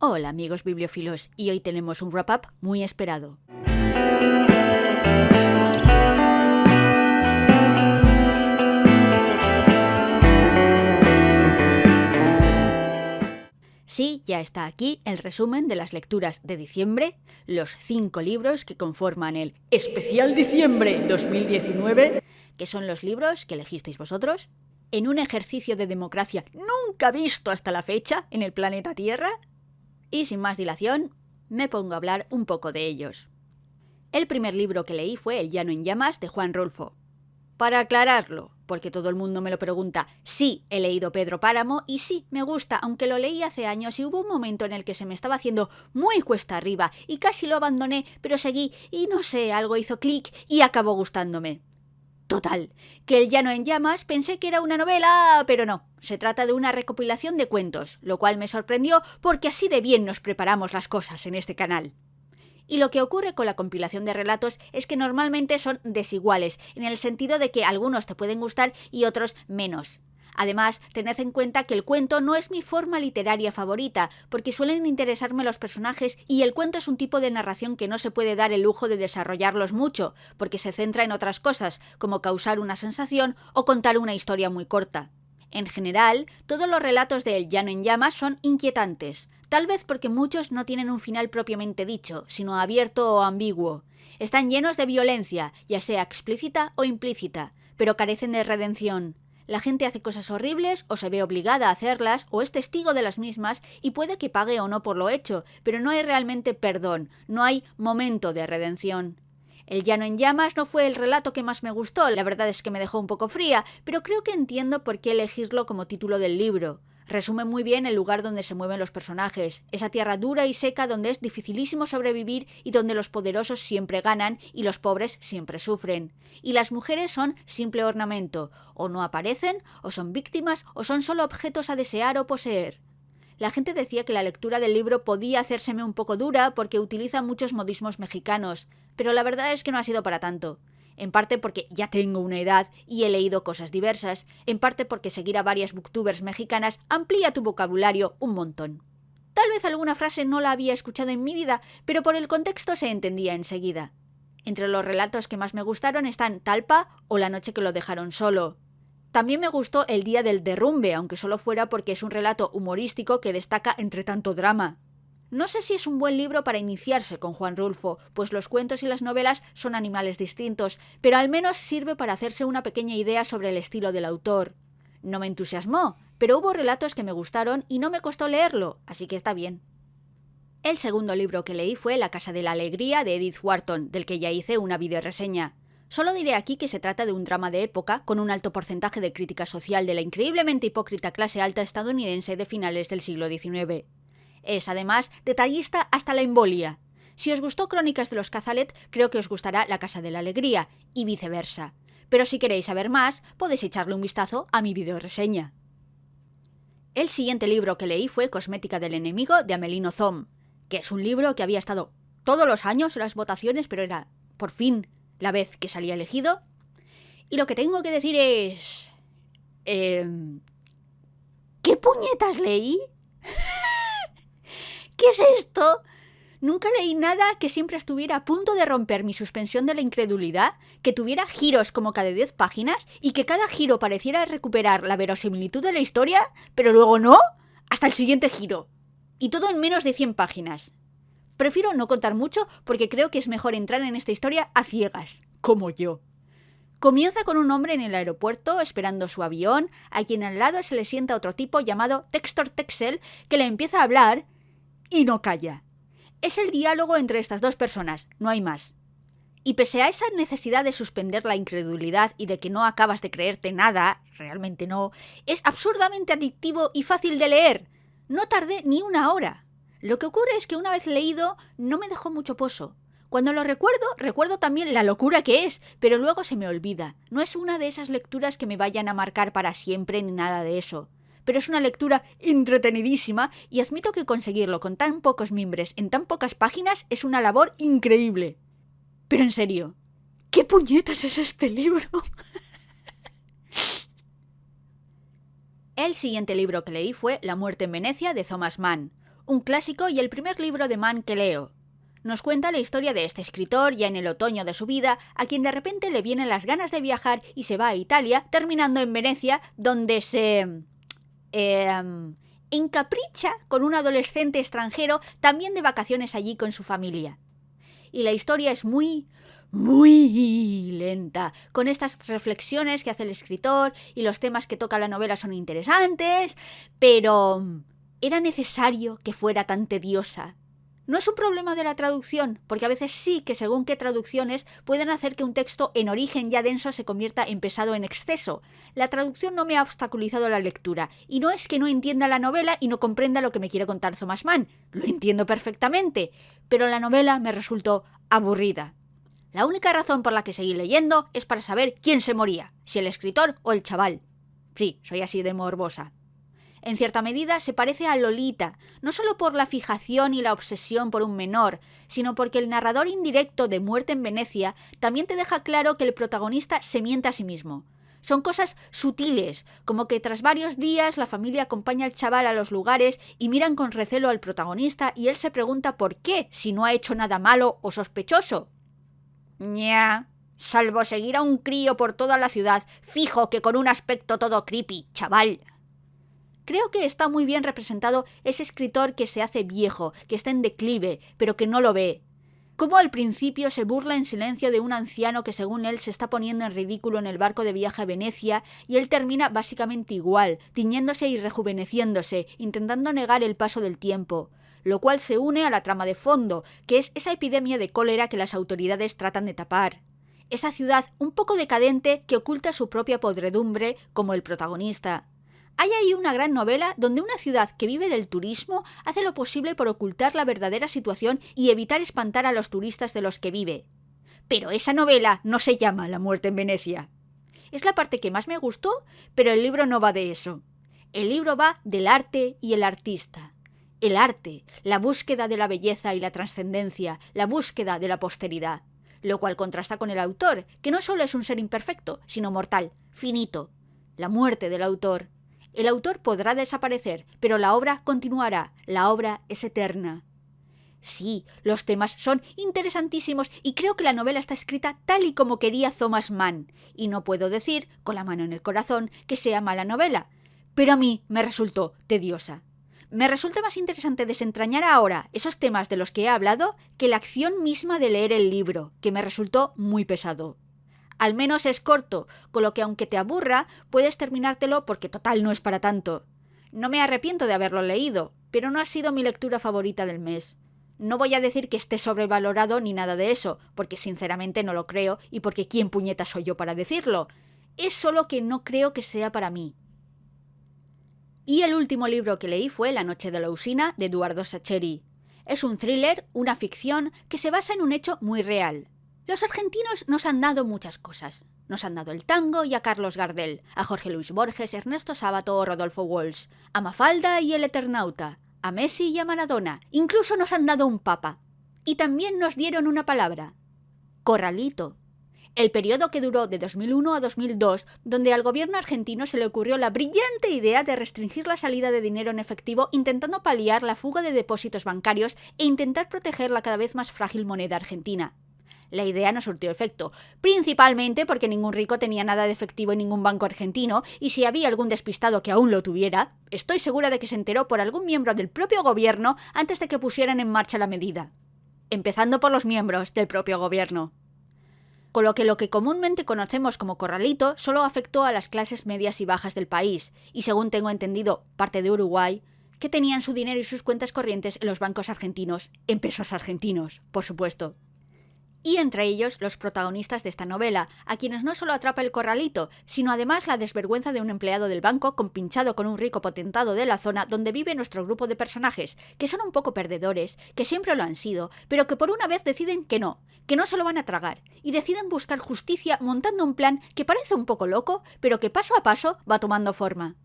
Hola amigos bibliófilos, y hoy tenemos un wrap-up muy esperado. Sí, ya está aquí el resumen de las lecturas de diciembre, los 5 libros que conforman el Especial Diciembre 2019, que son los libros que elegisteis vosotros, en un ejercicio de democracia nunca visto hasta la fecha en el planeta Tierra. Y sin más dilación, me pongo a hablar un poco de ellos. El primer libro que leí fue El llano en llamas de Juan Rulfo. Para aclararlo, porque todo el mundo me lo pregunta, sí, he leído Pedro Páramo y sí, me gusta, aunque lo leí hace años y hubo un momento en el que se me estaba haciendo muy cuesta arriba y casi lo abandoné, pero seguí y no sé, algo hizo clic y acabó gustándome. Total, que El llano en llamas pensé que era una novela, pero no, se trata de una recopilación de cuentos, lo cual me sorprendió porque así de bien nos preparamos las cosas en este canal. Y lo que ocurre con la compilación de relatos es que normalmente son desiguales, en el sentido de que algunos te pueden gustar y otros menos. Además, tened en cuenta que el cuento no es mi forma literaria favorita, porque suelen interesarme los personajes y el cuento es un tipo de narración que no se puede dar el lujo de desarrollarlos mucho, porque se centra en otras cosas, como causar una sensación o contar una historia muy corta. En general, todos los relatos de El llano en llamas son inquietantes, tal vez porque muchos no tienen un final propiamente dicho, sino abierto o ambiguo. Están llenos de violencia, ya sea explícita o implícita, pero carecen de redención. La gente hace cosas horribles o se ve obligada a hacerlas o es testigo de las mismas y puede que pague o no por lo hecho, pero no hay realmente perdón, no hay momento de redención. El llano en llamas no fue el relato que más me gustó, la verdad es que me dejó un poco fría, pero creo que entiendo por qué elegirlo como título del libro. Resume muy bien el lugar donde se mueven los personajes, esa tierra dura y seca donde es dificilísimo sobrevivir y donde los poderosos siempre ganan y los pobres siempre sufren. Y las mujeres son simple ornamento, o no aparecen, o son víctimas, o son solo objetos a desear o poseer. La gente decía que la lectura del libro podía hacérseme un poco dura porque utiliza muchos modismos mexicanos, pero la verdad es que no ha sido para tanto. En parte porque ya tengo una edad y he leído cosas diversas, en parte porque seguir a varias booktubers mexicanas amplía tu vocabulario un montón. Tal vez alguna frase no la había escuchado en mi vida, pero por el contexto se entendía enseguida. Entre los relatos que más me gustaron están Talpa o La noche que lo dejaron solo. También me gustó El día del derrumbe, aunque solo fuera porque es un relato humorístico que destaca entre tanto drama. No sé si es un buen libro para iniciarse con Juan Rulfo, pues los cuentos y las novelas son animales distintos, pero al menos sirve para hacerse una pequeña idea sobre el estilo del autor. No me entusiasmó, pero hubo relatos que me gustaron y no me costó leerlo, así que está bien. El segundo libro que leí fue La casa de la alegría de Edith Wharton, del que ya hice una videoreseña. Solo diré aquí que se trata de un drama de época con un alto porcentaje de crítica social de la increíblemente hipócrita clase alta estadounidense de finales del siglo XIX. Es, además, detallista hasta la embolia. Si os gustó Crónicas de los Cazalet, creo que os gustará La casa de la alegría, y viceversa. Pero si queréis saber más, podéis echarle un vistazo a mi videoreseña. El siguiente libro que leí fue Cosmética del enemigo de Amelino Zom, que es un libro que había estado todos los años en las votaciones, pero era, por fin, la vez que salía elegido. Y lo que tengo que decir es... ¿Qué puñetas leí? ¿Qué es esto? Nunca leí nada que siempre estuviera a punto de romper mi suspensión de la incredulidad, que tuviera giros como cada 10 páginas y que cada giro pareciera recuperar la verosimilitud de la historia, pero luego no, hasta el siguiente giro. Y todo en menos de 100 páginas. Prefiero no contar mucho porque creo que es mejor entrar en esta historia a ciegas, como yo. Comienza con un hombre en el aeropuerto esperando su avión, a quien al lado se le sienta otro tipo llamado Textor Texel que le empieza a hablar y no calla. Es el diálogo entre estas dos personas, no hay más. Y pese a esa necesidad de suspender la incredulidad y de que no acabas de creerte nada, realmente no, es absurdamente adictivo y fácil de leer. No tardé ni una hora. Lo que ocurre es que una vez leído no me dejó mucho pozo. Cuando lo recuerdo también la locura que es, pero luego se me olvida. No es una de esas lecturas que me vayan a marcar para siempre ni nada de eso. Pero es una lectura entretenidísima y admito que conseguirlo con tan pocos mimbres en tan pocas páginas es una labor increíble. Pero en serio, ¿qué puñetas es este libro? El siguiente libro que leí fue La muerte en Venecia de Thomas Mann, un clásico y el primer libro de Mann que leo. Nos cuenta la historia de este escritor ya en el otoño de su vida, a quien de repente le vienen las ganas de viajar y se va a Italia, terminando en Venecia, donde se encapricha con un adolescente extranjero también de vacaciones allí con su familia. Y la historia es muy lenta, con estas reflexiones que hace el escritor y los temas que toca la novela son interesantes, pero ¿era necesario que fuera tan tediosa? No es un problema de la traducción, porque a veces sí que según qué traducciones pueden hacer que un texto en origen ya denso se convierta en pesado en exceso. La traducción no me ha obstaculizado la lectura, y no es que no entienda la novela y no comprenda lo que me quiere contar Thomas Mann, lo entiendo perfectamente, pero la novela me resultó aburrida. La única razón por la que seguí leyendo es para saber quién se moría, si el escritor o el chaval. Sí, soy así de morbosa. En cierta medida se parece a Lolita, no solo por la fijación y la obsesión por un menor, sino porque el narrador indirecto de Muerte en Venecia también te deja claro que el protagonista se miente a sí mismo. Son cosas sutiles, como que tras varios días la familia acompaña al chaval a los lugares y miran con recelo al protagonista y él se pregunta por qué, si no ha hecho nada malo o sospechoso. Ña, salvo seguir a un crío por toda la ciudad, fijo que con un aspecto todo creepy, chaval. Creo que está muy bien representado ese escritor que se hace viejo, que está en declive, pero que no lo ve. Cómo al principio se burla en silencio de un anciano que según él se está poniendo en ridículo en el barco de viaje a Venecia, y él termina básicamente igual, tiñéndose y rejuveneciéndose, intentando negar el paso del tiempo, lo cual se une a la trama de fondo, que es esa epidemia de cólera que las autoridades tratan de tapar. Esa ciudad un poco decadente que oculta su propia podredumbre como el protagonista. Hay ahí una gran novela donde una ciudad que vive del turismo hace lo posible por ocultar la verdadera situación y evitar espantar a los turistas de los que vive. Pero esa novela no se llama La muerte en Venecia. Es la parte que más me gustó, pero el libro no va de eso. El libro va del arte y el artista. El arte, la búsqueda de la belleza y la trascendencia, la búsqueda de la posteridad. Lo cual contrasta con el autor, que no solo es un ser imperfecto, sino mortal, finito. La muerte del autor. El autor podrá desaparecer, pero la obra continuará, la obra es eterna. Sí, los temas son interesantísimos y creo que la novela está escrita tal y como quería Thomas Mann, y no puedo decir, con la mano en el corazón, que sea mala novela, pero a mí me resultó tediosa. Me resulta más interesante desentrañar ahora esos temas de los que he hablado que la acción misma de leer el libro, que me resultó muy pesado. Al menos es corto, con lo que aunque te aburra, puedes terminártelo porque total no es para tanto. No me arrepiento de haberlo leído, pero no ha sido mi lectura favorita del mes. No voy a decir que esté sobrevalorado ni nada de eso, porque sinceramente no lo creo y porque quién puñeta soy yo para decirlo. Es solo que no creo que sea para mí. Y el último libro que leí fue La noche de la usina, de Eduardo Sacheri. Es un thriller, una ficción, que se basa en un hecho muy real. Los argentinos nos han dado muchas cosas. Nos han dado el tango y a Carlos Gardel, a Jorge Luis Borges, Ernesto Sábato o Rodolfo Walsh, a Mafalda y el Eternauta, a Messi y a Maradona. Incluso nos han dado un papa. Y también nos dieron una palabra. Corralito. El periodo que duró de 2001 a 2002, donde al gobierno argentino se le ocurrió la brillante idea de restringir la salida de dinero en efectivo intentando paliar la fuga de depósitos bancarios e intentar proteger la cada vez más frágil moneda argentina. La idea no surtió efecto, principalmente porque ningún rico tenía nada de efectivo en ningún banco argentino, y si había algún despistado que aún lo tuviera, estoy segura de que se enteró por algún miembro del propio gobierno antes de que pusieran en marcha la medida. Empezando por los miembros del propio gobierno. Con lo que comúnmente conocemos como corralito solo afectó a las clases medias y bajas del país, y según tengo entendido, parte de Uruguay, que tenían su dinero y sus cuentas corrientes en los bancos argentinos, en pesos argentinos, por supuesto. Y entre ellos los protagonistas de esta novela, a quienes no solo atrapa el corralito, sino además la desvergüenza de un empleado del banco compinchado con un rico potentado de la zona donde vive nuestro grupo de personajes, que son un poco perdedores, que siempre lo han sido, pero que por una vez deciden que no se lo van a tragar, y deciden buscar justicia montando un plan que parece un poco loco, pero que paso a paso va tomando forma.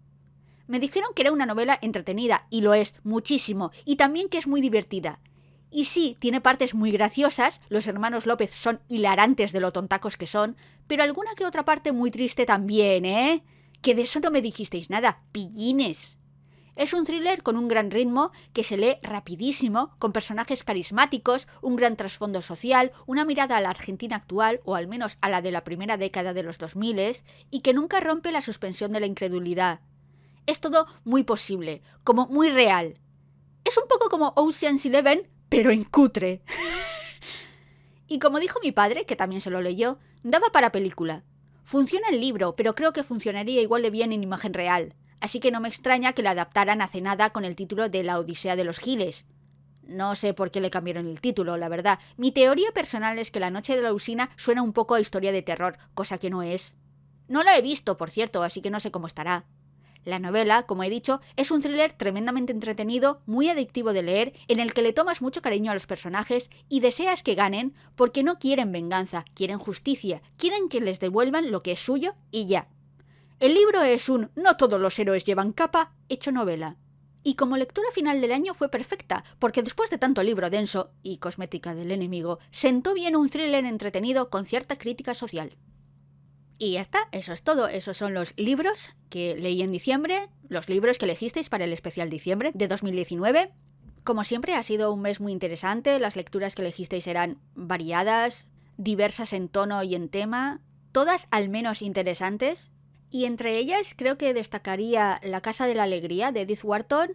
Me dijeron que era una novela entretenida, y lo es, muchísimo, y también que es muy divertida. Y sí, tiene partes muy graciosas, los hermanos López son hilarantes de lo tontacos que son, pero alguna que otra parte muy triste también, ¿eh? Que de eso no me dijisteis nada, pillines. Es un thriller con un gran ritmo, que se lee rapidísimo, con personajes carismáticos, un gran trasfondo social, una mirada a la Argentina actual, o al menos a la de la primera década de los 2000, y que nunca rompe la suspensión de la incredulidad. Es todo muy posible, como muy real. Es un poco como Ocean's 11, pero en cutre. Y como dijo mi padre, que también se lo leyó, daba para película. Funciona el libro, pero creo que funcionaría igual de bien en imagen real. Así que no me extraña que la adaptaran hace nada con el título de La Odisea de los Giles. No sé por qué le cambiaron el título, la verdad. Mi teoría personal es que La Noche de la Usina suena un poco a historia de terror, cosa que no es. No la he visto, por cierto, así que no sé cómo estará. La novela, como he dicho, es un thriller tremendamente entretenido, muy adictivo de leer, en el que le tomas mucho cariño a los personajes y deseas que ganen porque no quieren venganza, quieren justicia, quieren que les devuelvan lo que es suyo y ya. El libro es un "no todos los héroes llevan capa" hecho novela. Y como lectura final del año fue perfecta, porque después de tanto libro denso y cosmética del enemigo, sentó bien un thriller entretenido con cierta crítica social. Y ya está, eso es todo. Esos son los libros que leí en diciembre, los libros que elegisteis para el especial diciembre de 2019. Como siempre, ha sido un mes muy interesante. Las lecturas que elegisteis eran variadas, diversas en tono y en tema, todas al menos interesantes. Y entre ellas creo que destacaría La Casa de la Alegría de Edith Wharton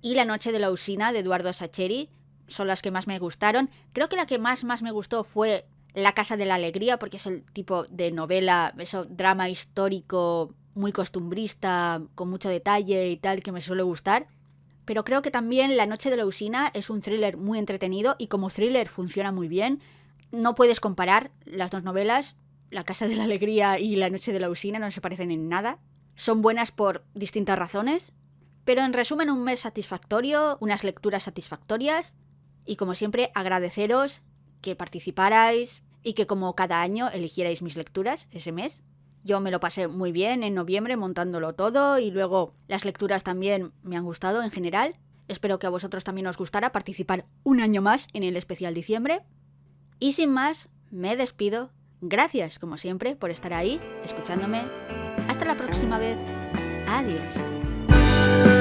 y La Noche de la Usina de Eduardo Sacheri. Son las que más me gustaron. Creo que la que más me gustó fue La Casa de la Alegría, porque es el tipo de novela, eso, drama histórico muy costumbrista, con mucho detalle y tal, que me suele gustar. Pero creo que también La Noche de la Usina es un thriller muy entretenido y como thriller funciona muy bien. No puedes comparar las dos novelas. La Casa de la Alegría y La Noche de la Usina no se parecen en nada. Son buenas por distintas razones. Pero en resumen, un mes satisfactorio, unas lecturas satisfactorias. Y como siempre, agradeceros que participarais y que como cada año eligierais mis lecturas ese mes. Yo me lo pasé muy bien en noviembre montándolo todo y luego las lecturas también me han gustado en general. Espero que a vosotros también os gustara participar un año más en el especial diciembre. Y sin más, me despido. Gracias, como siempre, por estar ahí, escuchándome. Hasta la próxima vez. Adiós.